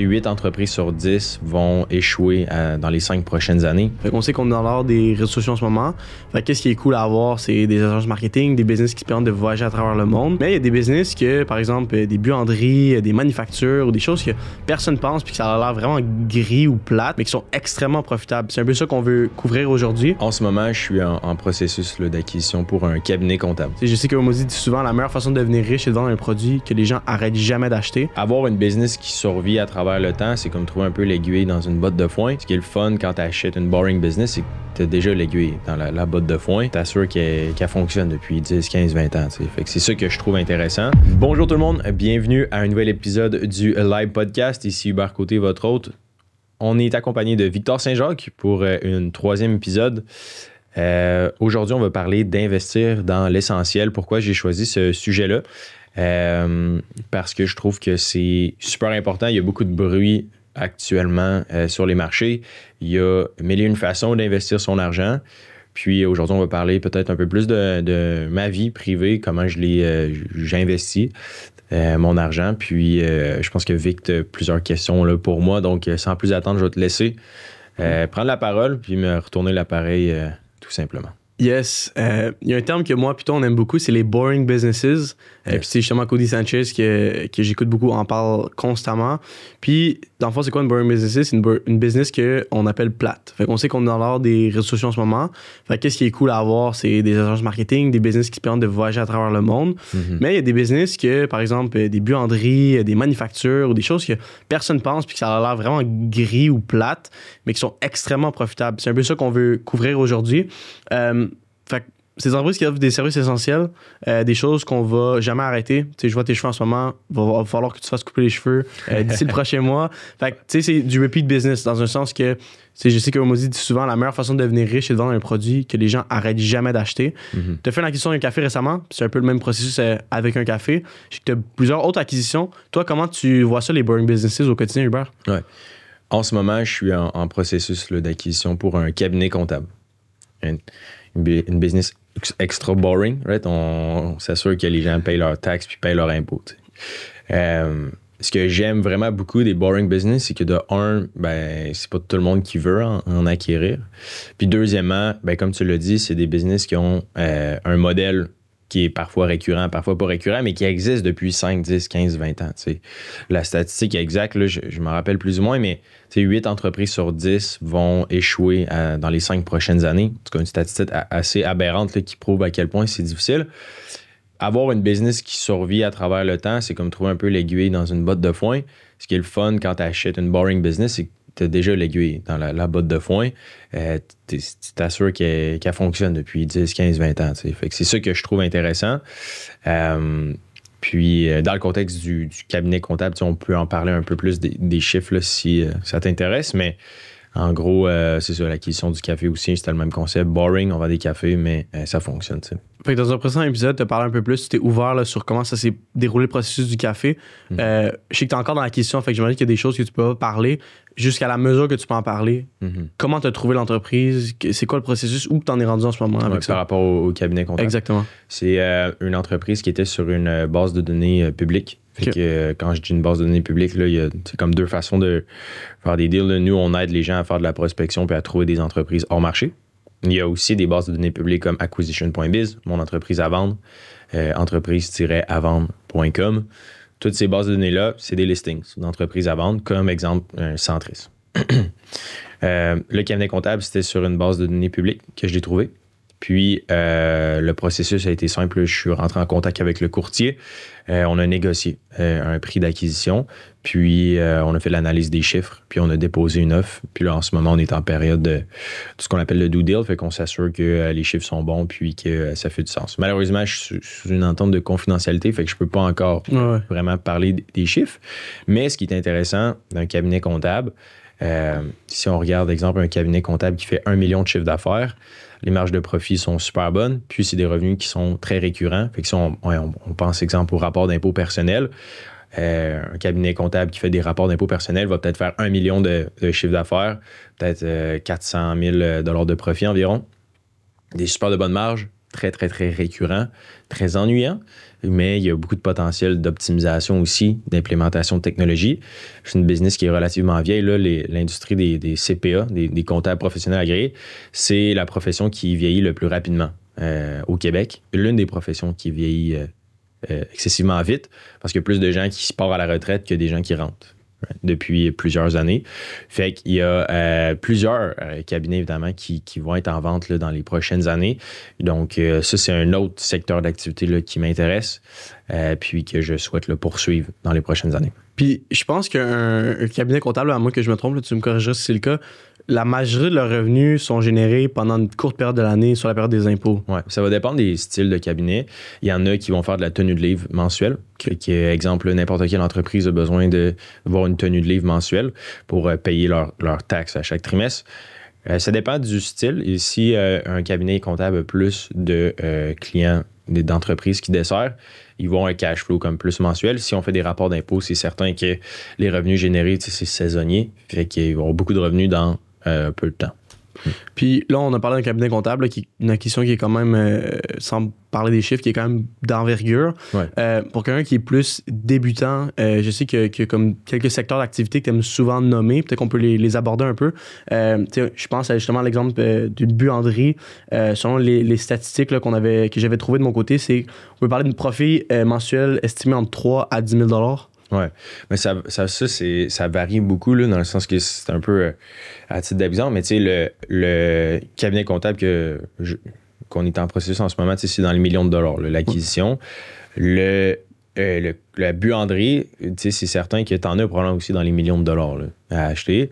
8 entreprises sur 10 vont échouer dans les 5 prochaines années. Fait qu'on sait qu'on est dans l'art des réseaux sociaux en ce moment. Fait qu'est-ce qui est cool à avoir, c'est des agences marketing, des business qui te permettent de voyager à travers le monde. Mais il y a des business que, par exemple, des buanderies, des manufactures ou des choses que personne pense puis que ça a l'air vraiment gris ou plate, mais qui sont extrêmement profitables. C'est un peu ça qu'on veut couvrir aujourd'hui. En ce moment, je suis en processus d'acquisition pour un cabinet comptable. Je sais que Mozi dit souvent la meilleure façon de devenir riche, c'est de vendre un produit que les gens arrêtent jamais d'acheter. Avoir une business qui survit à travers le temps, c'est comme trouver un peu l'aiguille dans une botte de foin. Ce qui est le fun quand tu achètes une boring business, c'est que tu as déjà l'aiguille dans la botte de foin. Tu assures qu'elle fonctionne depuis 10, 15, 20 ans. Fait que c'est ça que je trouve intéressant. Bonjour tout le monde, bienvenue à un nouvel épisode du Live Podcast. Ici Hubert Côté, votre hôte. On est accompagné de Victor Saint-Jacques pour un troisième épisode. Aujourd'hui, on va parler d'investir dans l'essentiel. Pourquoi j'ai choisi ce sujet-là? Parce que je trouve que c'est super important. Il y a beaucoup de bruit actuellement sur les marchés. Il y a mille et une façons d'investir son argent. Puis aujourd'hui, on va parler peut-être un peu plus de ma vie privée, comment j'investis mon argent. Puis je pense que Vic a plusieurs questions là, pour moi. Donc, sans plus attendre, je vais te laisser prendre la parole puis me retourner l'appareil tout simplement. Yes. Il y a un terme que moi, plutôt, on aime beaucoup, c'est les boring businesses. Puis c'est justement Cody Sanchez que j'écoute beaucoup, en parle constamment. Puis, dans le fond, c'est quoi une boring business? C'est une business qu'on appelle plate. Fait qu'on sait qu'on est dans l'art des réseaux sociaux en ce moment. Fait qu'est-ce qui est cool à avoir, c'est des agences marketing, des business qui te permettent de voyager à travers le monde. Mm-hmm. Mais il y a des business que, par exemple, des buanderies, des manufactures ou des choses que personne pense puis que ça a l'air vraiment gris ou plate, mais qui sont extrêmement profitables. C'est un peu ça qu'on veut couvrir aujourd'hui. Fait que c'est des entreprises qui offrent des services essentiels, des choses qu'on va jamais arrêter. Tu sais, je vois tes cheveux en ce moment, va falloir que tu fasses couper les cheveux d'ici le prochain mois. Fait que, tu sais, c'est du repeat business dans un sens que, je sais que Mozi dit souvent la meilleure façon de devenir riche, c'est de vendre un produit que les gens arrêtent jamais d'acheter. Mm-hmm. Tu as fait une acquisition d'un café récemment, c'est un peu le même processus avec un café. Je sais que tu as plusieurs autres acquisitions. Toi, comment tu vois ça, les boring businesses au quotidien, Hubert? Ouais. En ce moment, je suis en processus d'acquisition pour un cabinet comptable. Une business extra boring, right? On s'assure que les gens payent leurs taxes puis payent leurs impôts. Ce que j'aime vraiment beaucoup des boring business, c'est que de un, c'est pas tout le monde qui veut en acquérir. Puis deuxièmement, comme tu l'as dit, c'est des business qui ont un modèle qui est parfois récurrent, parfois pas récurrent, mais qui existe depuis 5, 10, 15, 20 ans. T'sais. La statistique exacte, là, je me rappelle plus ou moins, mais 8 entreprises sur 10 vont échouer dans les 5 prochaines années. En tout cas, une statistique assez aberrante là, qui prouve à quel point c'est difficile. Avoir une business qui survit à travers le temps, c'est comme trouver un peu l'aiguille dans une botte de foin. Ce qui est le fun quand tu achètes une boring business, c'est que tu as déjà l'aiguille dans la botte de foin. Tu t'assures qu'elle fonctionne depuis 10, 15, 20 ans. Fait que c'est ça que je trouve intéressant. Puis, dans le contexte du cabinet comptable, on peut en parler un peu plus des chiffres là, si ça t'intéresse. Mais en gros, c'est ça, l'acquisition du café aussi, c'était le même concept. Boring, on vend des cafés, mais ça fonctionne. T'sais. Fait que dans un précédent épisode, tu as parlé un peu plus, tu t'es ouvert là, sur comment ça s'est déroulé le processus du café. Je sais que tu es encore dans l'acquisition, fait que j'imagine qu'il y a des choses que tu peux pas parler jusqu'à la mesure que tu peux en parler. Comment tu as trouvé l'entreprise? C'est quoi le processus? Où tu en es rendu en ce moment avec ça? Par rapport au cabinet comptable. Exactement. C'est une entreprise qui était sur une base de données publique. Fait que quand je dis une base de données publique, là, il y a comme deux façons de faire des deals. Là. Nous, on aide les gens à faire de la prospection puis à trouver des entreprises hors marché. Il y a aussi des bases de données publiques comme acquisition.biz, mon entreprise à vendre, entreprise-à-vendre.com. Toutes ces bases de données-là, c'est des listings d'entreprises à vendre, comme exemple un Centris. Le cabinet comptable, c'était sur une base de données publique que je l'ai trouvé. Puis, le processus a été simple. Je suis rentré en contact avec le courtier. On a négocié un prix d'acquisition. Puis, on a fait l'analyse des chiffres. Puis, on a déposé une offre. Puis là, en ce moment, on est en période de ce qu'on appelle le due deal. Fait qu'on s'assure que les chiffres sont bons puis que ça fait du sens. Malheureusement, je suis sous une entente de confidentialité. Fait que je peux pas encore vraiment parler des chiffres. Mais ce qui est intéressant d'un cabinet comptable, si on regarde, exemple, un cabinet comptable qui fait 1 million de chiffre d'affaires, les marges de profit sont super bonnes, puis c'est des revenus qui sont très récurrents. Fait que si on pense, exemple, au rapport d'impôt personnel, un cabinet comptable qui fait des rapports d'impôt personnel va peut-être faire 1 million de chiffre d'affaires, peut-être 400 000 $ de profit environ. Des super de bonnes marges, très, très, très récurrent, très ennuyant, mais il y a beaucoup de potentiel d'optimisation aussi, d'implémentation de technologie. C'est une business qui est relativement vieille. Là, l'industrie des CPA, des comptables professionnels agréés, c'est la profession qui vieillit le plus rapidement au Québec. L'une des professions qui vieillit excessivement vite parce qu'il y a plus de gens qui partent à la retraite que des gens qui rentrent depuis plusieurs années. Fait qu'il y a plusieurs cabinets, évidemment, qui vont être en vente là, dans les prochaines années. Donc, ça, c'est un autre secteur d'activité là, qui m'intéresse puis que je souhaite le poursuivre dans les prochaines années. Puis, je pense qu'un cabinet comptable, à moins que je me trompe, là, tu me corrigeras si c'est le cas, la majorité de leurs revenus sont générés pendant une courte période de l'année sur la période des impôts. Oui, ça va dépendre des styles de cabinet. Il y en a qui vont faire de la tenue de livre mensuelle. Qui est, exemple, n'importe quelle entreprise a besoin d'avoir une tenue de livre mensuelle pour payer leurs taxes à chaque trimestre. Ça dépend du style. Et si un cabinet comptable a plus de clients d'entreprises qui dessert, ils vont avoir un cash flow comme plus mensuel. Si on fait des rapports d'impôts, c'est certain que les revenus générés, c'est saisonnier. Fait qu'ils vont avoir beaucoup de revenus dans peu de temps. Puis là, on a parlé d'un cabinet comptable, là, une acquisition qui est quand même, sans parler des chiffres, qui est quand même d'envergure. Ouais. Pour quelqu'un qui est plus débutant, je sais qu'il y a comme quelques secteurs d'activité que tu aimes souvent nommer. Peut-être qu'on peut les aborder un peu. Je pense justement à l'exemple d'une buanderie. Selon les statistiques là, que j'avais trouvées de mon côté, on peut parler d'une profit mensuel estimé entre 3 à 10 000 $. Oui, mais ça varie beaucoup, là, dans le sens que c'est un peu à titre d'exemple, mais tu sais, le cabinet comptable qu'on est en processus en ce moment, c'est dans les millions de dollars, là, l'acquisition. La buanderie, c'est certain que tu en as probablement aussi dans les millions de dollars là, à acheter.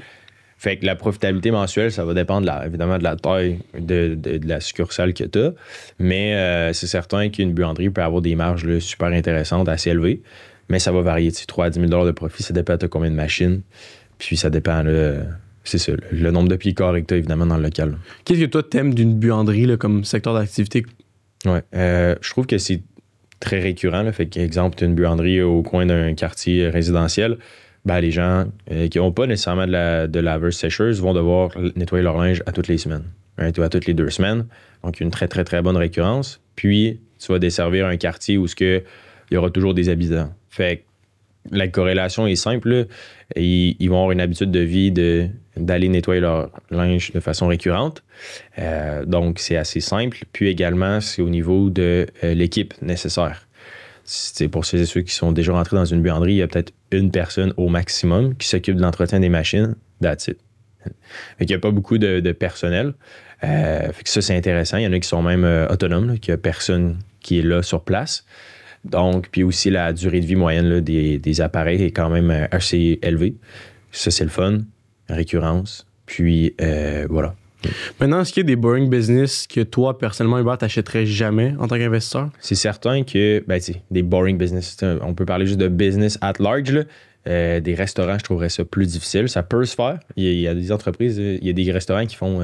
Fait que la profitabilité mensuelle, ça va dépendre évidemment de la taille de la succursale que tu as, mais c'est certain qu'une buanderie peut avoir des marges là, super intéressantes, assez élevées. Mais ça va varier. 3 à 10 000 $ de profit, ça dépend de combien de machines. Puis ça dépend, c'est ça, le nombre de pieds carrés que tu as évidemment dans le local. Qu'est-ce que toi t'aimes d'une buanderie là, comme secteur d'activité? Ouais, je trouve que c'est très récurrent. Là. Fait qu'exemple, tu as une buanderie au coin d'un quartier résidentiel. Ben, les gens qui n'ont pas nécessairement de laveuse sécheuse vont devoir nettoyer leur linge à toutes les semaines. Right? Ou à toutes les 2 semaines. Donc, une très, très, très bonne récurrence. Puis, tu vas desservir un quartier où il y aura toujours des habitants. Fait que la corrélation est simple. Là. Ils vont avoir une habitude de vie d'aller nettoyer leur linge de façon récurrente. Donc, c'est assez simple. Puis également, c'est au niveau de l'équipe nécessaire. C'est pour ceux et ceux qui sont déjà rentrés dans une buanderie, il y a peut-être une personne au maximum qui s'occupe de l'entretien des machines. That's it. Fait qu'il n'y a pas beaucoup de personnel. Fait que ça, c'est intéressant. Il y en a qui sont même autonomes, là, qu'il n'y a personne qui est là sur place. Donc, puis aussi la durée de vie moyenne là, des appareils est quand même assez élevée. Ça, c'est le fun. Récurrence. Puis, voilà. Maintenant, est-ce qu'il y a des boring business que toi, personnellement, Hubert, t'achèterais jamais en tant qu'investisseur? C'est certain que, des boring business, on peut parler juste de business at large, là. Des restaurants, je trouverais ça plus difficile. Ça peut se faire. Il y a des entreprises, il y a des restaurants qui font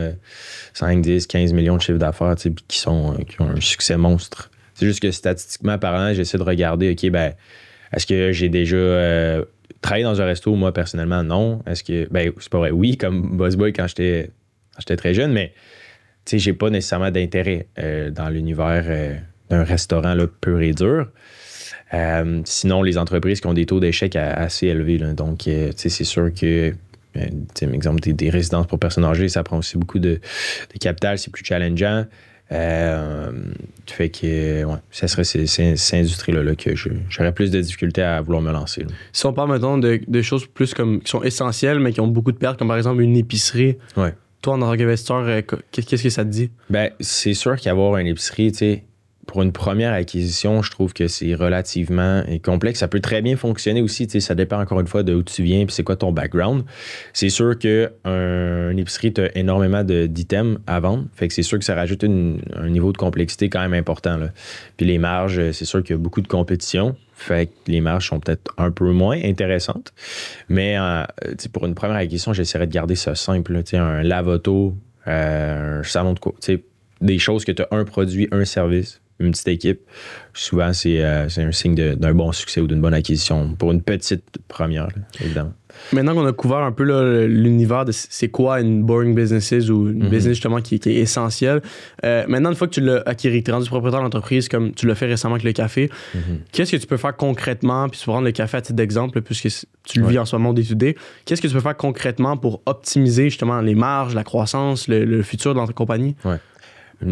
5, 10, 15 millions de chiffre d'affaires, qui ont un succès monstre. C'est juste que statistiquement parlant, j'essaie de regarder, OK, est-ce que j'ai déjà travaillé dans un resto? Moi, personnellement, non. Est-ce que, c'est pas vrai. Oui, comme Boss Boy quand j'étais très jeune, mais j'ai pas nécessairement d'intérêt dans l'univers d'un restaurant là, pur et dur. Sinon, les entreprises qui ont des taux d'échec assez élevés. Là, donc, c'est sûr que, exemple, des résidences pour personnes âgées, ça prend aussi beaucoup de capital, c'est plus challengeant. Fait que, ouais, ça serait ces industries-là que j'aurais plus de difficultés à vouloir me lancer. Là. Si on parle, mettons, de choses plus qui sont essentielles, mais qui ont beaucoup de pertes, comme par exemple une épicerie, ouais. Toi, en tant qu'investisseur, qu'est-ce que ça te dit? C'est sûr qu'avoir une épicerie, pour une première acquisition, je trouve que c'est relativement complexe. Ça peut très bien fonctionner aussi. Ça dépend encore une fois de où tu viens et c'est quoi ton background. C'est sûr qu'une épicerie, tu as énormément d'items à vendre. Fait que c'est sûr que ça rajoute un niveau de complexité quand même important. Là. Puis les marges, c'est sûr qu'il y a beaucoup de compétition. Fait que les marges sont peut-être un peu moins intéressantes. Mais pour une première acquisition, j'essaierais de garder ça simple. Là, un lave-auto, un salon de cours. Des choses que tu as un produit, un service. une petite équipe, souvent c'est un signe d'un bon succès ou d'une bonne acquisition pour une petite première, là, évidemment. Maintenant qu'on a couvert un peu là, l'univers de c'est quoi une boring businesses ou une business justement qui est essentielle, maintenant une fois que tu l'as acquis, tu es rendu propriétaire d'entreprise comme tu l'as fait récemment avec le café, qu'est-ce que tu peux faire concrètement, puis tu vas prendre le café à titre d'exemple puisque tu le vis en ce moment day-to-day, qu'est-ce que tu peux faire concrètement pour optimiser justement les marges, la croissance, le futur de notre compagnie? Ouais.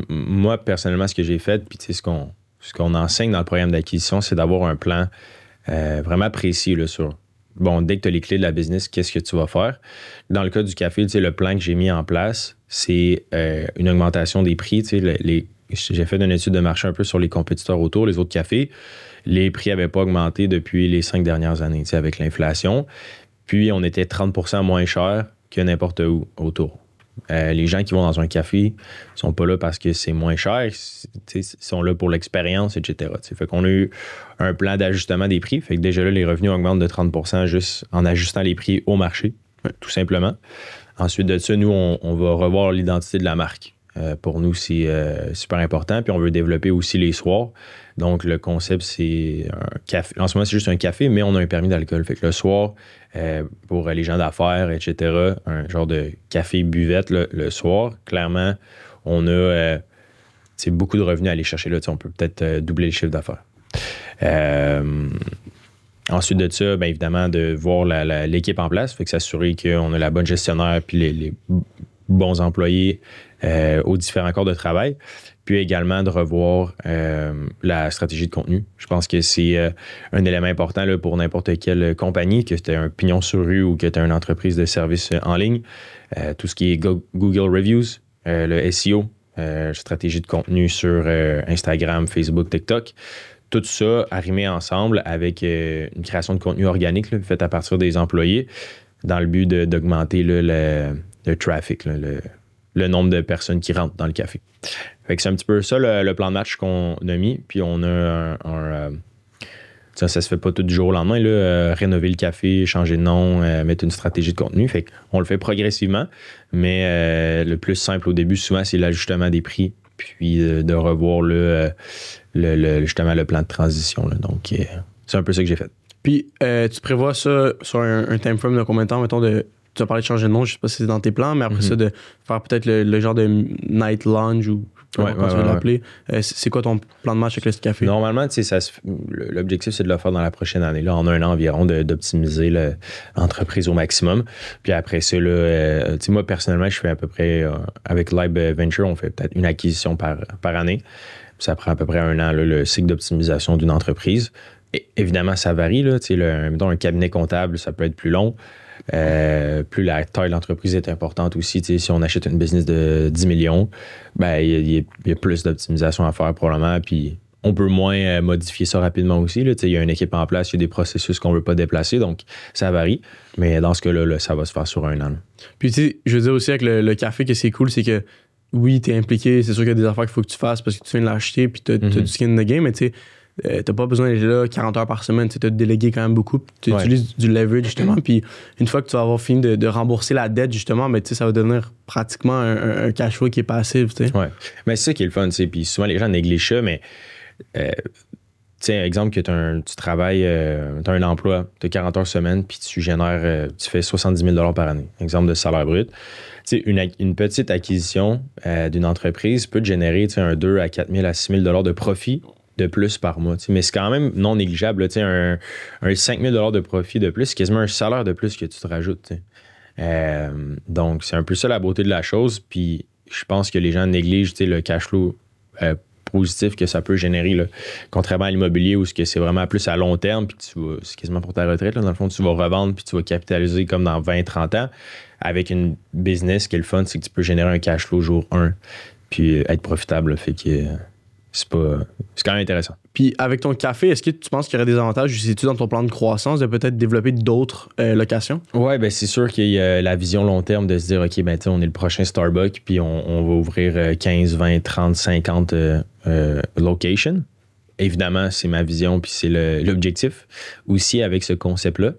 Moi, personnellement, ce que j'ai fait, puis ce qu'on enseigne dans le programme d'acquisition, c'est d'avoir un plan vraiment précis là, sur, bon, dès que tu as les clés de la business, qu'est-ce que tu vas faire? Dans le cas du café, le plan que j'ai mis en place, c'est une augmentation des prix. J'ai fait une étude de marché un peu sur les compétiteurs autour, les autres cafés. Les prix n'avaient pas augmenté depuis les 5 dernières années avec l'inflation. Puis, on était 30% moins cher que n'importe où autour. Les gens qui vont dans un café sont pas là parce que c'est moins cher, ils sont là pour l'expérience, etc. Fait qu'on a eu un plan d'ajustement des prix. Fait que déjà là, les revenus augmentent de 30% juste en ajustant les prix au marché, tout simplement. Ensuite de ça, nous, on va revoir l'identité de la marque. Pour nous, c'est super important. Puis on veut développer aussi les soirs. Donc, le concept, c'est un café. En ce moment, c'est juste un café, mais on a un permis d'alcool. Fait que le soir, pour les gens d'affaires, etc., un genre de café buvette le soir, clairement, on a beaucoup de revenus à aller chercher là. On peut peut-être doubler le chiffre d'affaires. Ensuite de ça, bien évidemment, de voir l'équipe en place, fait que s'assurer qu'on a la bonne gestionnaire puis les bons employés aux différents corps de travail. Puis également de revoir la stratégie de contenu. Je pense que c'est un élément important là, pour n'importe quelle compagnie, que tu un pignon sur rue ou que tu une entreprise de services en ligne. Tout ce qui est Google Reviews, le SEO, stratégie de contenu sur Instagram, Facebook, TikTok. Tout ça arrimé ensemble avec une création de contenu organique là, faite à partir des employés dans le but d'augmenter le traffic, là, le nombre de personnes qui rentrent dans le café. Fait que c'est un petit peu ça le plan de match qu'on a mis. Puis on a ça se fait pas tout du jour au lendemain, là, rénover le café, changer de nom, mettre une stratégie de contenu. Fait qu'on le fait progressivement, mais le plus simple au début, souvent, c'est l'ajustement des prix, puis de revoir justement le plan de transition. Là. Donc, c'est un peu ça que j'ai fait. Puis, tu prévois ça sur un time frame de combien de temps, mettons, tu as parlé de changer de nom, je sais pas si c'est dans tes plans, mais après ça, de faire peut-être le genre de night lounge ou comment tu veux l'appeler. C'est quoi ton plan de match avec le café? Normalement, l'objectif, c'est de le faire dans la prochaine année. Là, on a un an environ d'optimiser l'entreprise au maximum. Puis après ça, là, moi, personnellement, je fais à peu près, avec Live Venture, on fait peut-être une acquisition par année. Ça prend à peu près un an, là, le cycle d'optimisation d'une entreprise. Et, évidemment, ça varie. Là, mettons, un cabinet comptable, ça peut être plus long. Plus la taille de l'entreprise est importante aussi. Si on achète une business de 10 millions, ben, il y a plus d'optimisation à faire probablement. Puis on peut moins modifier ça rapidement aussi. Il y a une équipe en place, il y a des processus qu'on ne veut pas déplacer. Donc, ça varie. Mais dans ce cas-là, ça va se faire sur un an. Puis, je veux dire aussi avec le café que c'est cool, c'est que oui, tu es impliqué. C'est sûr qu'il y a des affaires qu'il faut que tu fasses parce que tu viens de l'acheter puis tu as du skin in the game. Mais tu sais, t'as pas besoin d'être là 40 heures par semaine, tu as délégué quand même beaucoup, tu utilises du leverage justement, puis une fois que tu vas avoir fini de rembourser la dette justement, ben, ça va devenir pratiquement un cash flow qui est passif. T'sais. Ouais, mais c'est ça qui est le fun, puis souvent les gens négligent ça, mais exemple que tu travailles, tu as un emploi de 40 heures semaine, puis tu génères, tu fais 70 000 par année, exemple de salaire brut. Une petite acquisition d'une entreprise peut te générer un 2 à 4 000 à 6 000 de profit de plus par mois. Mais c'est quand même non négligeable. Là, un 5 000 de profit de plus, c'est quasiment un salaire de plus que tu te rajoutes. Donc, c'est un peu ça la beauté de la chose. Puis, je pense que les gens négligent le cash flow positif que ça peut générer. Là. Contrairement à l'immobilier où c'est vraiment plus à long terme, puis c'est quasiment pour ta retraite. Là, dans le fond, tu vas revendre puis tu vas capitaliser comme dans 20-30 ans. Avec une business, ce qui est le fun, c'est que tu peux générer un cash flow jour 1 puis être profitable. Là, fait que c'est quand même intéressant. Puis avec ton café, est-ce que tu penses qu'il y aurait des avantages, sais-tu, dans ton plan de croissance, de peut-être développer d'autres locations? Oui, ben c'est sûr qu'il y a la vision long terme de se dire, OK, ben on est le prochain Starbucks, puis on va ouvrir 15, 20, 30, 50 locations. Évidemment, c'est ma vision, puis c'est l'objectif aussi avec ce concept-là.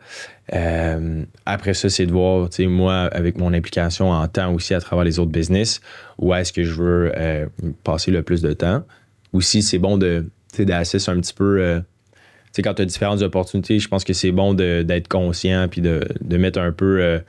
Après ça, c'est de voir, moi, avec mon implication en temps aussi à travers les autres business, où est-ce que je veux passer le plus de temps. aussi, c'est bon d'assist un petit peu. Quand tu as différentes opportunités, je pense que c'est bon d'être conscient puis de mettre un peu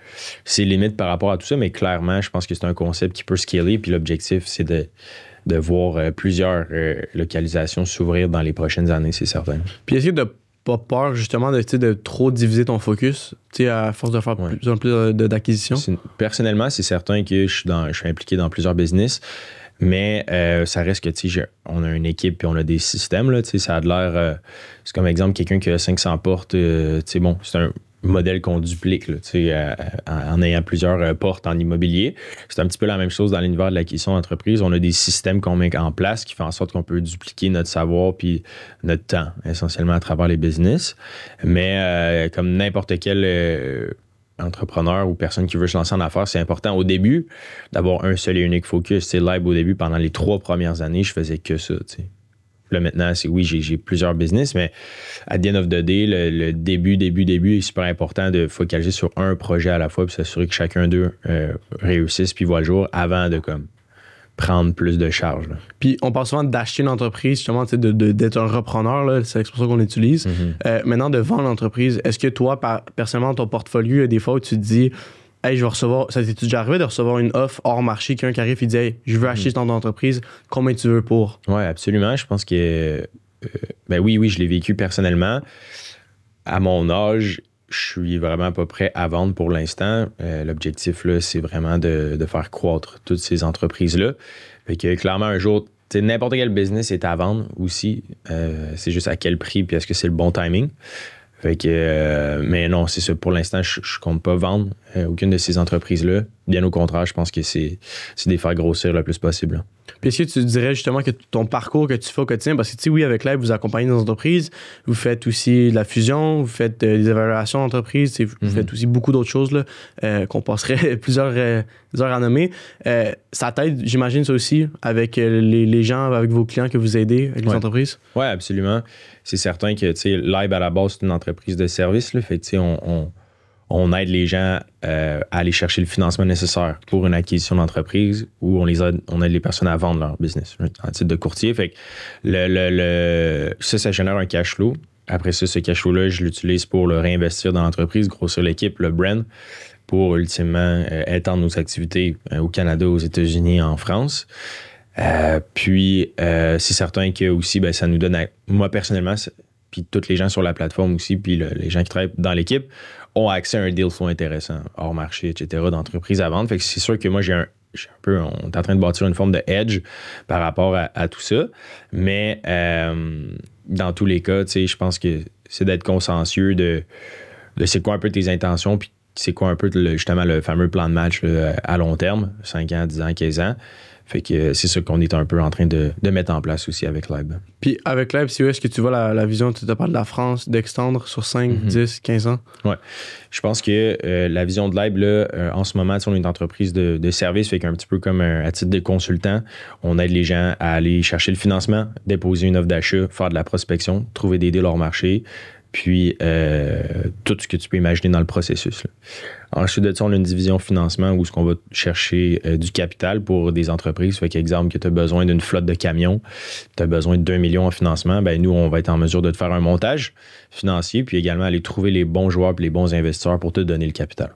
ses limites par rapport à tout ça. Mais clairement, je pense que c'est un concept qui peut scaler. Puis l'objectif, c'est de voir plusieurs localisations s'ouvrir dans les prochaines années, c'est certain. Puis est-ce que tu n'as pas peur justement de trop diviser ton focus à force de faire plus en plus d'acquisitions? Personnellement, c'est certain que je suis impliqué dans plusieurs business. Mais ça reste que, on a une équipe et on a des systèmes, là, ça a de l'air... c'est comme exemple, quelqu'un qui a 500 portes, c'est un modèle qu'on duplique, là, en ayant plusieurs portes en immobilier. C'est un petit peu la même chose dans l'univers de l'acquisition d'entreprise. On a des systèmes qu'on met en place qui font en sorte qu'on peut dupliquer notre savoir puis notre temps, essentiellement à travers les business. Mais comme n'importe quel... entrepreneur ou personne qui veut se lancer en affaires, c'est important au début d'avoir un seul et unique focus. C'est Live au début, pendant les 3 premières années, je faisais que ça. T'sais. Là maintenant, j'ai plusieurs business, mais à the end of the day, le début est super important de focaliser sur un projet à la fois puis s'assurer que chacun d'eux réussisse puis voit le jour avant de prendre plus de charges. Là. Puis on parle souvent d'acheter une entreprise, justement, d'être un repreneur, là, c'est l'expression qu'on utilise. Maintenant, de vendre l'entreprise, est-ce que toi, personnellement, ton portfolio, il y a des fois où tu te dis, hey, je vais recevoir, ça t'est déjà arrivé de recevoir une offre hors marché, quelqu'un qui arrive et dit, hey, je veux acheter ton entreprise, combien tu veux pour? Oui, absolument. Je pense que, oui, je l'ai vécu personnellement. À mon âge, je suis vraiment pas prêt à vendre pour l'instant. L'objectif, là, c'est vraiment de faire croître toutes ces entreprises-là. Fait que clairement, un jour, n'importe quel business est à vendre aussi. C'est juste à quel prix puis est-ce que c'est le bon timing. Fait que, mais non, c'est ça. Pour l'instant, je compte pas vendre aucune de ces entreprises-là. Bien au contraire, je pense que c'est de les faire grossir le plus possible. Là. Puis est-ce que tu dirais justement que ton parcours que tu fais au quotidien, parce que oui, avec Live, vous accompagnez des entreprises, vous faites aussi de la fusion, vous faites des évaluations d'entreprises, vous faites aussi beaucoup d'autres choses là, qu'on passerait plusieurs heures à nommer. Ça t'aide, j'imagine, ça aussi, avec les gens, avec vos clients que vous aidez, avec les entreprises? Oui, absolument. C'est certain que Live, à la base, c'est une entreprise de service. Là, fait que on aide les gens à aller chercher le financement nécessaire pour une acquisition d'entreprise ou on aide les personnes à vendre leur business en titre de courtier. Fait que ça génère un cash flow. Après ça, ce cash flow-là, je l'utilise pour le réinvestir dans l'entreprise, grossir l'équipe, le brand, pour ultimement étendre nos activités au Canada, aux États-Unis, en France. Puis, c'est certain que aussi, ça nous donne, moi personnellement, puis tous les gens sur la plateforme aussi, puis les gens qui travaillent dans l'équipe ont accès à un deal flow intéressant, hors marché, etc., d'entreprise à vendre. Fait que c'est sûr que moi, on est en train de bâtir une forme de edge par rapport à tout ça. Mais dans tous les cas, je pense que c'est d'être consciencieux de c'est quoi un peu tes intentions, puis c'est quoi un peu justement le fameux plan de match là, à long terme, 5 ans, 10 ans, 15 ans. Fait que c'est ça qu'on est un peu en train de mettre en place aussi avec Live. Puis avec Live, est-ce que tu vois la vision, tu te parles de la France, d'extendre sur 5, 10, 15 ans? Oui. Je pense que la vision de Live, là, en ce moment, on est une entreprise de service, fait qu'un petit peu comme à titre de consultant, on aide les gens à aller chercher le financement, déposer une offre d'achat, faire de la prospection, trouver des deals hors marché, puis tout ce que tu peux imaginer dans le processus. Là. Ensuite de ça, on a une division financement où on va chercher du capital pour des entreprises. Fait qu'exemple, que tu as besoin d'une flotte de camions, tu as besoin de 2 millions en financement, nous, on va être en mesure de te faire un montage financier, puis également aller trouver les bons joueurs et les bons investisseurs pour te donner le capital.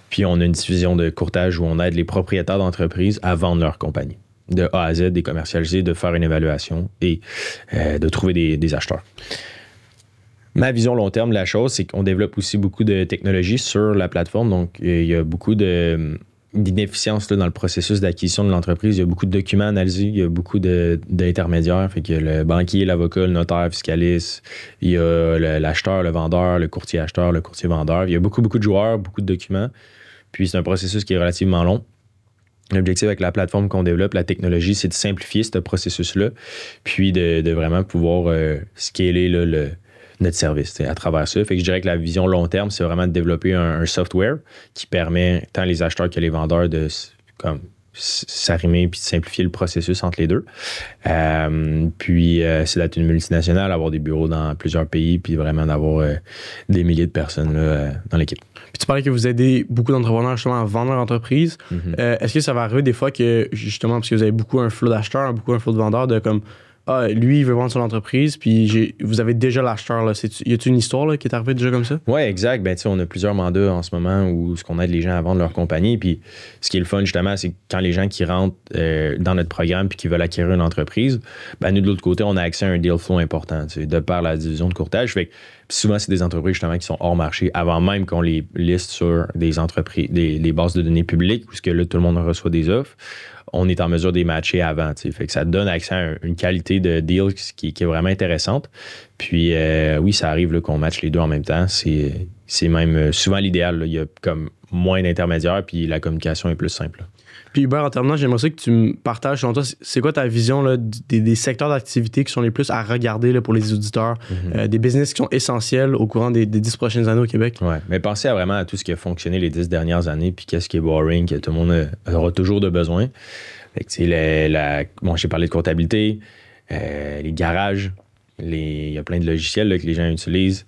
Puis on a une division de courtage où on aide les propriétaires d'entreprises à vendre leur compagnie. De A à Z, des commercialiser, de faire une évaluation et de trouver des acheteurs. Ma vision long terme de la chose, c'est qu'on développe aussi beaucoup de technologies sur la plateforme. Donc, il y a beaucoup d'inefficience là, dans le processus d'acquisition de l'entreprise. Il y a beaucoup de documents analysés, il y a beaucoup d'intermédiaires. Fait que le banquier, l'avocat, le notaire, le fiscaliste, il y a l'acheteur, le vendeur, le courtier acheteur, le courtier vendeur. Il y a beaucoup de joueurs, beaucoup de documents. Puis, c'est un processus qui est relativement long. L'objectif avec la plateforme qu'on développe, la technologie, c'est de simplifier ce processus-là, puis de vraiment pouvoir scaler là, notre service à travers ça. Fait que je dirais que la vision long terme, c'est vraiment de développer un software qui permet tant les acheteurs que les vendeurs de s'arrimer puis de simplifier le processus entre les deux. Puis c'est d'être une multinationale, avoir des bureaux dans plusieurs pays puis vraiment d'avoir des milliers de personnes là, dans l'équipe. Puis tu parlais que vous aidez beaucoup d'entrepreneurs justement à vendre leur entreprise. Est-ce que ça va arriver des fois que justement, parce que vous avez beaucoup un flot d'acheteurs, beaucoup un flot de vendeurs, de comme ah, lui, il veut vendre son entreprise, puis vous avez déjà l'acheteur. Là. Y a-t-il une histoire là, qui est arrivée déjà comme ça? Oui, exact. Ben, on a plusieurs mandats en ce moment où ce qu'on aide les gens à vendre leur compagnie. Puis ce qui est le fun, justement, c'est quand les gens qui rentrent dans notre programme puis qui veulent acquérir une entreprise, ben, nous, de l'autre côté, on a accès à un deal flow important de par la division de courtage. Fait que souvent, c'est des entreprises, justement, qui sont hors marché avant même qu'on les liste sur des entreprises, des bases de données publiques, où là, tout le monde reçoit des offres. On est en mesure de les matcher avant. Fait que ça donne accès à une qualité de deal qui est vraiment intéressante. Puis oui, ça arrive là, qu'on matche les deux en même temps. C'est même souvent l'idéal. Là. Il y a comme moins d'intermédiaires, puis la communication est plus simple. Là. Puis Hubert, en terminant, j'aimerais ça que tu me partages selon toi, c'est quoi ta vision là, des secteurs d'activité qui sont les plus à regarder là, pour les auditeurs, des business qui sont essentiels au courant des 10 prochaines années au Québec? Oui, mais pensez vraiment à tout ce qui a fonctionné les 10 dernières années, puis qu'est-ce qui est boring, que tout le monde aura toujours de besoin. Fait que, bon, j'ai parlé de comptabilité, les garages, il y a plein de logiciels là, que les gens utilisent.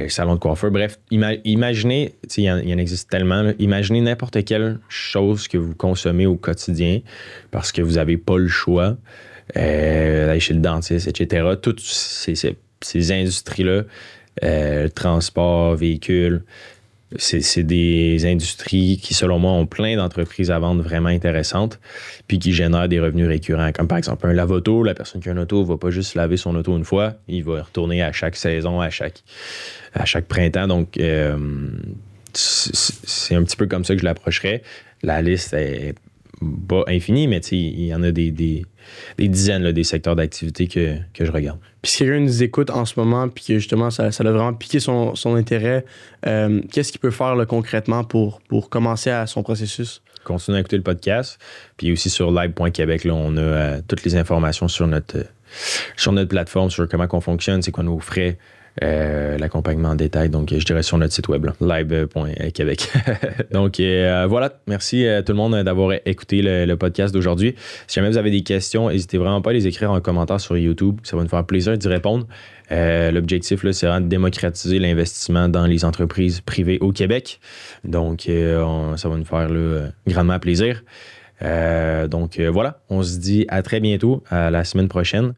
Salon de coiffeur. Bref, imaginez, il y en existe tellement, là, imaginez n'importe quelle chose que vous consommez au quotidien parce que vous n'avez pas le choix d'aller chez le dentiste, etc. Toutes ces industries-là, transport, véhicules, c'est des industries qui, selon moi, ont plein d'entreprises à vendre vraiment intéressantes puis qui génèrent des revenus récurrents. Comme par exemple un lave-auto, la personne qui a un auto ne va pas juste laver son auto une fois, il va retourner à chaque saison, à chaque printemps. Donc, c'est un petit peu comme ça que je l'approcherais. La liste est pas infinie, mais il y en a des dizaines là, des secteurs d'activité que je regarde. Puis si quelqu'un nous écoute en ce moment puis que justement ça a vraiment piqué son intérêt, qu'est-ce qu'il peut faire là, concrètement pour commencer à son processus? Continuez à écouter le podcast. Puis aussi sur live.québec, là, on a toutes les informations sur notre plateforme, sur comment on fonctionne, c'est quoi nos frais, l'accompagnement en détail. Donc, je dirais sur notre site web, live.québec. Donc, voilà. Merci à tout le monde d'avoir écouté le podcast d'aujourd'hui. Si jamais vous avez des questions, n'hésitez vraiment pas à les écrire en commentaire sur YouTube. Ça va nous faire plaisir d'y répondre. L'objectif, là, c'est vraiment de démocratiser l'investissement dans les entreprises privées au Québec. Donc, ça va nous faire là, grandement plaisir. Donc, voilà. On se dit à très bientôt, à la semaine prochaine.